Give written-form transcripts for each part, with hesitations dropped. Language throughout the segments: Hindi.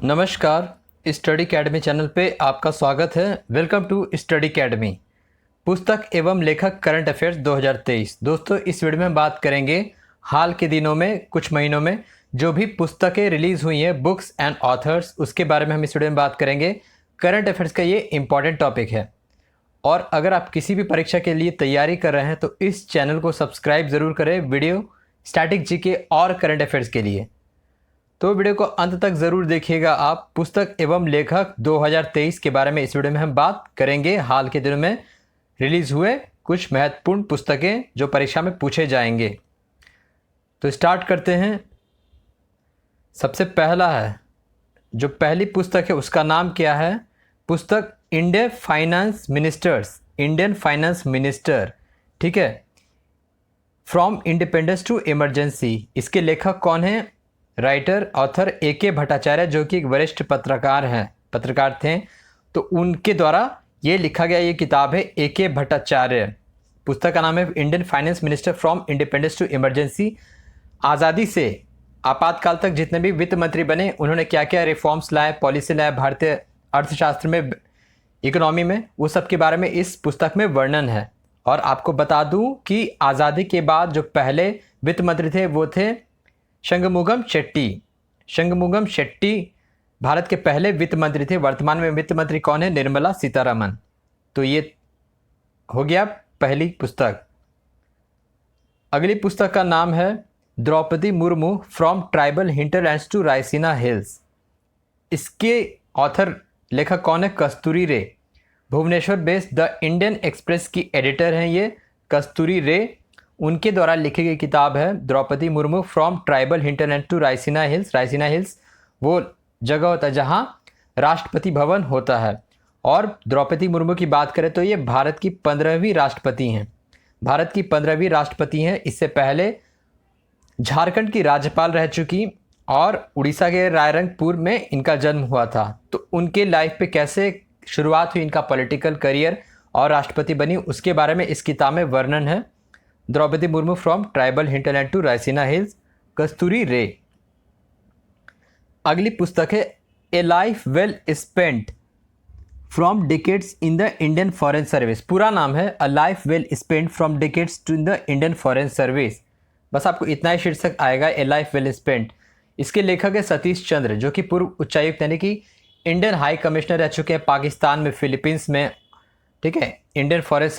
नमस्कार, स्टडी अकेडमी चैनल पे आपका स्वागत है। Welcome to study academy. पुस्तक एवं लेखक करंट अफेयर्स 2023। दोस्तों, इस वीडियो में बात करेंगे हाल के दिनों में, कुछ महीनों में जो भी पुस्तकें रिलीज़ हुई हैं, बुक्स एंड ऑथर्स, उसके बारे में हम इस वीडियो में बात करेंगे। करंट अफेयर्स का ये इंपॉर्टेंट टॉपिक है और अगर आप किसी भी परीक्षा के लिए तैयारी कर रहे हैं तो इस चैनल को सब्सक्राइब ज़रूर करें वीडियो स्टैटिक जीके और करंट अफेयर्स के लिए। तो वीडियो को अंत तक ज़रूर देखिएगा आप। पुस्तक एवं लेखक 2023 के बारे में इस वीडियो में हम बात करेंगे। हाल के दिनों में रिलीज़ हुए कुछ महत्वपूर्ण पुस्तकें जो परीक्षा में पूछे जाएंगे। तो स्टार्ट करते हैं। सबसे पहला है, जो पहली पुस्तक है उसका नाम क्या है? पुस्तक इंडियन फाइनेंस मिनिस्टर, ठीक है, फ्रॉम इंडिपेंडेंस टू इमरजेंसी। इसके लेखक कौन हैं? Writer author A K. भट्टाचार्य, जो कि एक वरिष्ठ पत्रकार थे। तो उनके द्वारा ये लिखा गया ये किताब है ए.के. भट्टाचार्य। पुस्तक का नाम है Indian finance minister from independence to emergency. आज़ादी से आपातकाल तक जितने भी वित्त मंत्री बने, उन्होंने क्या क्या रिफॉर्म्स लाए, पॉलिसी लाए भारतीय अर्थशास्त्र में, इकोनॉमी में, वो सब के बारे में इस पुस्तक में वर्णन है। और आपको बता दूं कि आज़ादी के बाद जो पहले वित्त मंत्री थे वो थे शंगमुगम शेट्टी भारत के पहले वित्त मंत्री थे। वर्तमान में वित्त मंत्री कौन है? निर्मला सीतारमन। तो ये हो गया पहली पुस्तक। अगली पुस्तक का नाम है Draupadi Murmu from tribal hinterlands to Raisina hills. इसके ऑथर लेखक कौन है? Kasturi Ray. Bhubaneswar based the Indian Express की एडिटर हैं ये कस्तूरी रे। उनके द्वारा लिखी गई किताब है Draupadi Murmu from tribal hinterland to Raisina hills. Raisina hills वो जगह होता है जहाँ राष्ट्रपति भवन होता है। और द्रौपदी मुर्मू की बात करें तो ये भारत की 15वीं राष्ट्रपति हैं। भारत की 15वीं राष्ट्रपति हैं। इससे पहले झारखंड की राज्यपाल रह चुकी और उड़ीसा के रायरंगपुर में इनका जन्म हुआ था। तो उनके लाइफ पे कैसे शुरुआत हुई इनका पॉलिटिकल करियर और राष्ट्रपति बनी, उसके बारे में इस किताब में वर्णन है। Draupadi Murmu from tribal hinterland to Raisina Hills, Kasturi Ray. अगली पुस्तक है a life well spent from decades in the Indian Foreign Service. पूरा नाम है a life well spent from decades to the Indian Foreign Service. बस आपको इतना ही शीर्षक आएगा, ए लाइफ वेल स्पेंट। इसके लेखक है सतीश चंद्र, जो कि पूर्व उच्चायुक्त यानी कि इंडियन हाई कमिश्नर रह चुके हैं पाकिस्तान में, फिलीपींस में, ठीक है। इंडियन फॉरेस्ट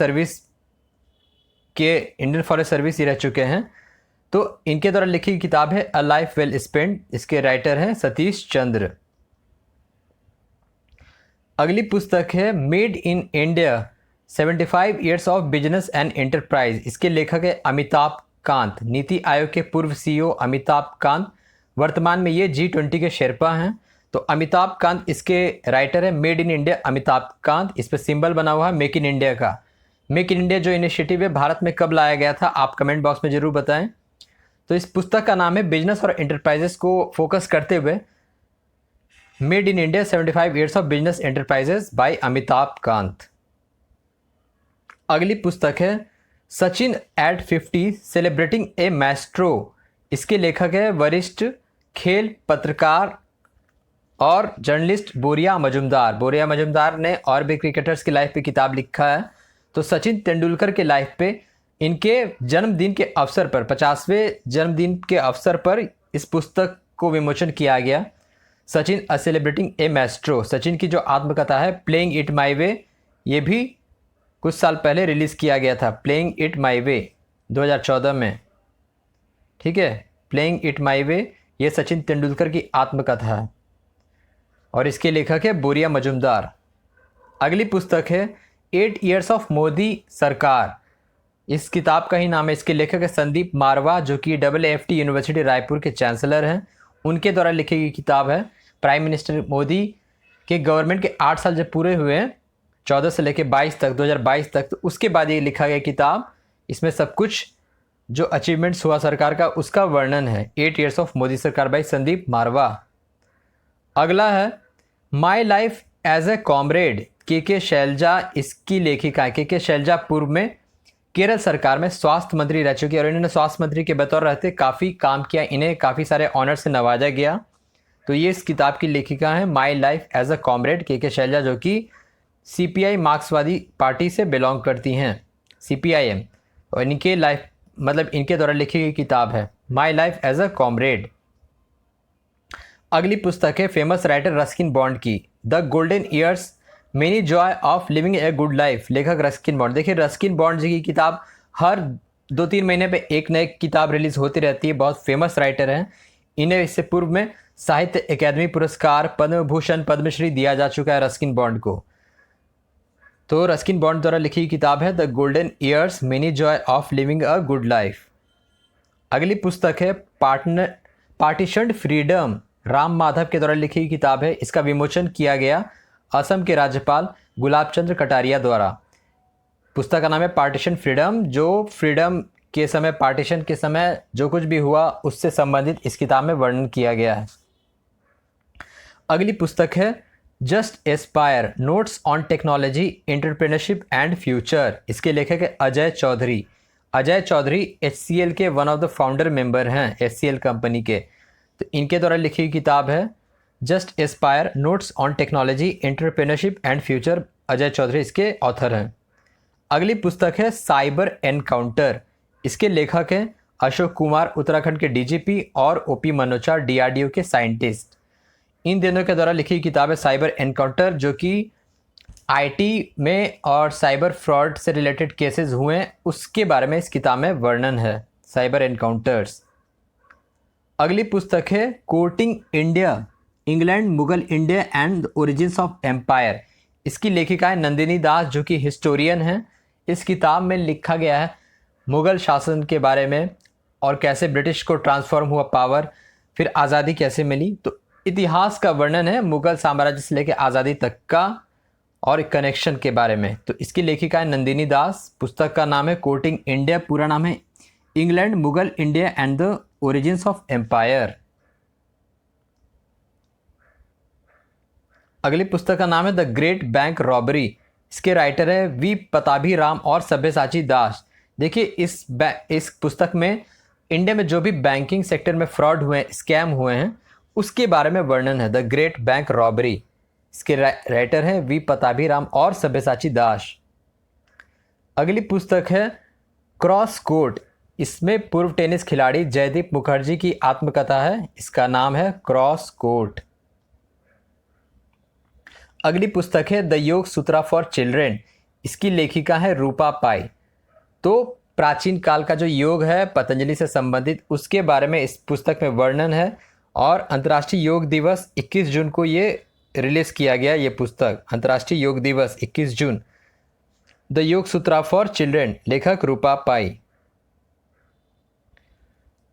सर्विस ही रह चुके हैं। तो इनके द्वारा लिखी किताब है अ लाइफ वेल स्पेंट। इसके राइटर हैं सतीश चंद्र। अगली पुस्तक है made in India 75 years of business and enterprise. इसके लेखक है अमिताभ कांत। नीति आयोग के पूर्व सीईओ अमिताभ कांत, वर्तमान में ये G20 के शेरपा हैं। तो अमिताभ कांत इसके राइटर है। Made in India Amitabh Kant. इस पर सिंबल बना हुआ है मेक इन इंडिया का। मेक इन इंडिया जो इनिशिएटिव है भारत में कब लाया गया था, आप कमेंट बॉक्स में जरूर बताएं। तो इस पुस्तक का नाम है बिजनेस और एंटरप्राइजेस को फोकस करते हुए made in India 75 years of business enterprises by Amitabh Kant. अगली पुस्तक है Sachin at 50 celebrating a maestro. इसके लेखक है वरिष्ठ खेल पत्रकार और जर्नलिस्ट बोरिया मजुमदार ने और भी क्रिकेटर्स की लाइफ पे किताब लिखा है। तो सचिन तेंदुलकर के लाइफ पे इनके जन्मदिन के अवसर पर, 50वें जन्मदिन के अवसर पर इस पुस्तक को विमोचन किया गया। सचिन अ सेलिब्रेटिंग ए मैस्ट्रो। सचिन की जो आत्मकथा है प्लेइंग इट माई वे, ये भी कुछ साल पहले रिलीज़ किया गया था। प्लेइंग इट माई वे 2014 में, ठीक है। प्लेइंग इट माई वे ये सचिन तेंदुलकर की आत्मकथा है और इसके लेखक है बोरिया मजुमदार। अगली पुस्तक है 8 ईयर्स ऑफ मोदी सरकार। इस किताब का ही नाम है। इसके लेखक है संदीप मारवा, जो कि AFT यूनिवर्सिटी रायपुर के चांसलर हैं। उनके द्वारा लिखी गई किताब है प्राइम मिनिस्टर मोदी के गवर्नमेंट के 8 साल जब पूरे हुए हैं, 14 से लेकर 22 तक, 2022 तक, तो उसके बाद ये लिखा गया किताब। इसमें सब कुछ जो अचीवमेंट्स हुआ सरकार का उसका वर्णन है। 8 ईयर्स ऑफ मोदी सरकार बाई संदीप मारवा। अगला है my life as a comrade, K Shailaja इसकी लेखिका। के शैलजा पूर्व में केरल सरकार में स्वास्थ्य मंत्री रह चुकी और इन्होंने स्वास्थ्य मंत्री के बतौर रहते काफ़ी काम किया। इन्हें काफ़ी सारे ऑनर से नवाजा गया। तो ये इस किताब की लेखिका है my life as a comrade K Shailaja, जो कि सीपीआई मार्क्सवादी पार्टी से बिलोंग करती हैं, सीपीआईएम, और इनके लाइफ मतलब इनके द्वारा लिखी गई किताब है my life as a comrade. अगली पुस्तक है फेमस राइटर रस्किन बॉन्ड की the golden years many joy of living a good life, लेखक रस्किन बॉन्ड। देखिए रस्किन बॉन्ड जी की किताब हर 2-3 महीने पे एक नई किताब रिलीज होती रहती है, बहुत फेमस राइटर हैं। इन्हें इससे पूर्व में साहित्य अकादमी पुरस्कार, पद्म भूषण, पद्मश्री दिया जा चुका है रस्किन बॉन्ड को। तो रस्किन बॉन्ड द्वारा लिखी किताब है the golden years many joy of living a good life. अगली पुस्तक है पार्टीशन्ड फ्रीडम, राम माधव के द्वारा लिखी किताब है। इसका विमोचन किया गया असम के राज्यपाल गुलाब चंद्र कटारिया द्वारा। पुस्तक का नाम है पार्टीशन फ्रीडम, जो फ्रीडम के समय, पार्टीशन के समय जो कुछ भी हुआ उससे संबंधित इस किताब में वर्णन किया गया है। अगली पुस्तक है just aspire notes on technology entrepreneurship and future. इसके लेखक है अजय चौधरी। अजय चौधरी HCL के one of the founder member हैं, HCL कंपनी के। तो इनके द्वारा लिखी हुई किताब है just aspire notes on technology entrepreneurship and future, Ajay Chaudhary इसके ऑथर हैं। अगली पुस्तक है साइबर एनकाउंटर। इसके लेखक हैं अशोक कुमार, उत्तराखंड के DGP, और OP मनोचा, DRDO के साइंटिस्ट। इन दोनों के द्वारा लिखी किताब है साइबर एनकाउंटर, जो कि IT में और साइबर फ्रॉड से रिलेटेड केसेस हुए हैं उसके बारे में इस किताब में वर्णन है, साइबर एनकाउंटर्स। अगली पुस्तक है courting India, England, Mughal India and origins of empire. इसकी लेखिका है नंदिनी दास, जो कि हिस्टोरियन हैं। इस किताब में लिखा गया है मुगल शासन के बारे में और कैसे ब्रिटिश को ट्रांसफॉर्म हुआ पावर, फिर आज़ादी कैसे मिली। तो इतिहास का वर्णन है मुगल साम्राज्य से लेकर आज़ादी तक का और कनेक्शन के बारे में। तो इसकी लेखिका है नंदिनी दास। पुस्तक का नाम है कोर्टिंग इंडिया, पूरा नाम है England, Mughal India and the origins of empire. अगली पुस्तक का नाम है द ग्रेट बैंक रॉबरी। इसके राइटर है वी पताभी राम और सब्यसाची दास। देखिए इस पुस्तक में इंडिया में जो भी बैंकिंग सेक्टर में फ्रॉड हुए हैं, स्कैम हुए हैं, उसके बारे में वर्णन है, द ग्रेट बैंक रॉबरी। इसके राइटर हैं वी पताभी राम और सब्यसाची दास। अगली पुस्तक है क्रॉस कोर्ट। इसमें पूर्व टेनिस खिलाड़ी जयदीप मुखर्जी की आत्मकथा है। इसका नाम है क्रॉस कोर्ट। अगली पुस्तक है द योग सूत्रा फॉर चिल्ड्रेन। इसकी लेखिका है रूपा पाई। तो प्राचीन काल का जो योग है पतंजलि से संबंधित, उसके बारे में इस पुस्तक में वर्णन है। और अंतर्राष्ट्रीय योग दिवस 21 जून को ये रिलीज़ किया गया, ये पुस्तक, अंतर्राष्ट्रीय योग दिवस 21 जून। द योग सूत्रा फॉर चिल्ड्रेन, लेखक रूपा पाई।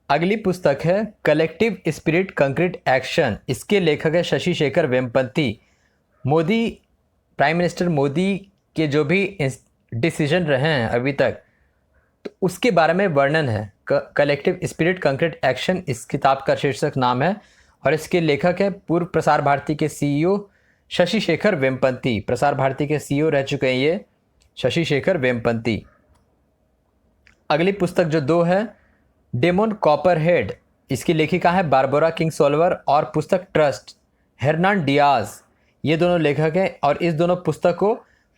अगली पुस्तक है कलेक्टिव स्पिरिट कंक्रीट एक्शन। इसके लेखक है शशि शेखर वेम्पति। मोदी, प्राइम मिनिस्टर मोदी के जो भी डिसीजन रहे हैं अभी तक, तो उसके बारे में वर्णन है। कलेक्टिव स्पिरिट कंक्रीट एक्शन इस किताब का शीर्षक नाम है। और इसके लेखक है पूर्व प्रसार भारती के CEO शशि शेखर वेम्पति। प्रसार भारती के CEO रह चुके हैं ये शशि शेखर वेम्पति। अगली पुस्तक जो 2 है डेमोन कॉपरहेड। इसकी लेखिका है बारबोरा किंगसोल्वर और पुस्तक ट्रस्ट हेर्नान डियाज। ये दोनों लेखक हैं और इस दोनों पुस्तक को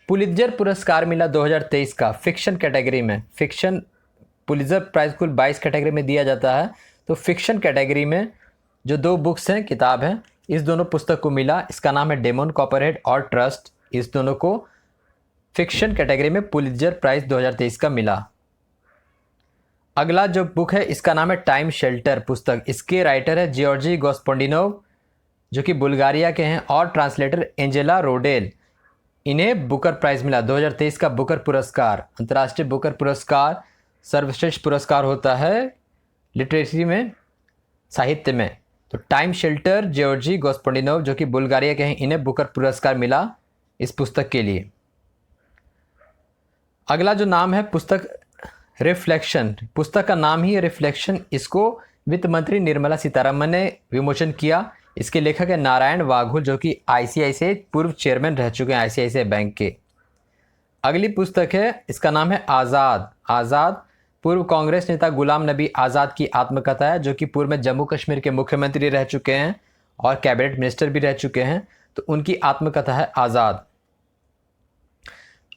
पुलित्जर पुरस्कार मिला 2023 का फिक्शन कैटेगरी में। फिक्शन पुलित्जर प्राइज कुल 22 कैटेगरी में दिया जाता है, तो फिक्शन कैटेगरी में जो 2 बुक्स हैं, किताब हैं, इस दोनों पुस्तक को मिला। इसका नाम है डेमोन कॉपरहेड और ट्रस्ट। इस दोनों को फिक्शन कैटेगरी में पुलित्जर प्राइज 2023 का मिला। अगला जो बुक है इसका नाम है टाइम शेल्टर पुस्तक। इसके राइटर है जियोर्जी गोस्पोंडिनोव, जो कि बुल्गारिया के हैं, और ट्रांसलेटर एंजेला रोडेल। इन्हें बुकर प्राइज़ मिला 2023 का बुकर पुरस्कार। अंतर्राष्ट्रीय बुकर पुरस्कार सर्वश्रेष्ठ पुरस्कार होता है लिटरेसी में, साहित्य में। तो टाइम शेल्टर, जियोर्जी गोस्पोंडिनोव, जो कि बुल्गारिया के हैं, इन्हें बुकर पुरस्कार मिला इस पुस्तक के लिए। अगला जो नाम है पुस्तक रिफ्लेक्शन। पुस्तक का नाम ही है रिफ्लेक्शन। इसको वित्त मंत्री निर्मला सीतारमन ने विमोचन किया। इसके लेखक है नारायण वाघुल, जो कि ICICI पूर्व चेयरमैन रह चुके हैं, ICICI बैंक के। अगली पुस्तक है, इसका नाम है आज़ाद। आज़ाद पूर्व कांग्रेस नेता गुलाम नबी आज़ाद की आत्मकथा है, जो कि पूर्व में जम्मू कश्मीर के मुख्यमंत्री रह चुके हैं और कैबिनेट मिनिस्टर भी रह चुके हैं। तो उनकी आत्मकथा है आज़ाद।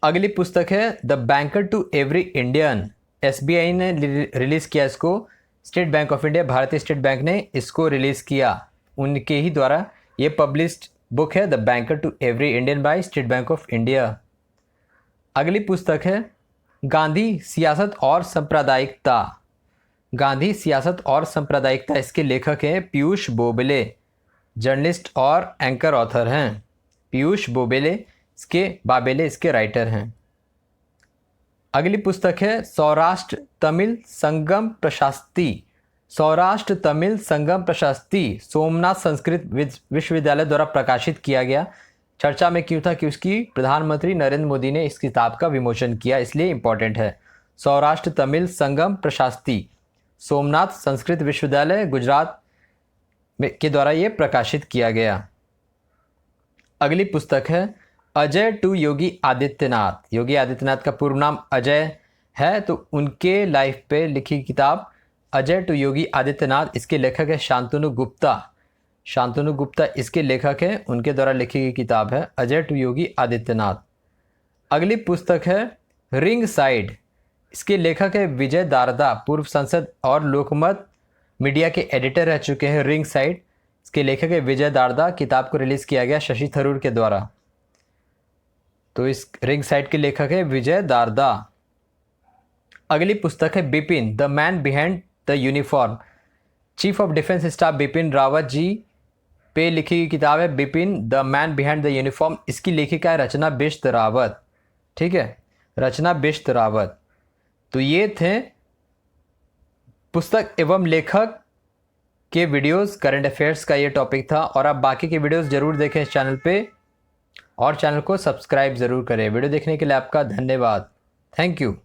अगली पुस्तक है the banker to every Indian. SBI ने रिलीज़ किया इसको, स्टेट बैंक ऑफ इंडिया, भारतीय स्टेट बैंक ने इसको रिलीज़ किया, उनके ही द्वारा ये पब्लिश्ड बुक है the banker to every Indian by State Bank of India. अगली पुस्तक है गांधी सियासत और सांप्रदायिकता। गांधी सियासत और सांप्रदायिकता, इसके लेखक हैं पीयूष बोबले, जर्नलिस्ट और एंकर ऑथर हैं। पीयूष बाबेले इसके राइटर हैं। अगली पुस्तक है सौराष्ट्र तमिल संगम प्रशास्ति। सौराष्ट्र तमिल संगम प्रशास्ति सोमनाथ संस्कृत विश्वविद्यालय द्वारा प्रकाशित किया गया। चर्चा में क्यों था? कि उसकी प्रधानमंत्री नरेंद्र मोदी ने इस किताब का विमोचन किया, इसलिए इंपॉर्टेंट है। सौराष्ट्र तमिल संगम प्रशास्ति, सोमनाथ संस्कृत विश्वविद्यालय गुजरात के द्वारा ये प्रकाशित किया गया। अगली पुस्तक है अजय टू योगी आदित्यनाथ। योगी आदित्यनाथ का पूर्व नाम अजय है, तो उनके लाइफ पे लिखी किताब अजय टू योगी आदित्यनाथ। इसके लेखक है शांतनु गुप्ता। शांतनु गुप्ता इसके लेखक हैं, उनके द्वारा लिखी गई किताब है अजय टू योगी आदित्यनाथ। अगली पुस्तक है रिंग साइड। इसके लेखक है विजय दारदा, पूर्व सांसद और लोकमत मीडिया के एडिटर रह चुके हैं। रिंग साइड, इसके लेखक है विजय दारदा। किताब को रिलीज़ किया गया शशि थरूर के द्वारा। तो इस रिंग साइड के लेखक है विजय दारदा। अगली पुस्तक है Bipin the man behind the uniform. Chief of defence staff Bipin Rawat ji पे लिखी गई किताब है Bipin the man behind the uniform. इसकी लेखिका है रचना बिष्ट रावत। ठीक है, रचना बिष्ट रावत। तो ये थे पुस्तक एवं लेखक के वीडियोस, करंट अफेयर्स का ये टॉपिक था। और आप बाकी के वीडियोस ज़रूर देखें इस चैनल पे, और चैनल को सब्सक्राइब ज़रूर करें। वीडियो देखने के लिए आपका धन्यवाद। Thank you.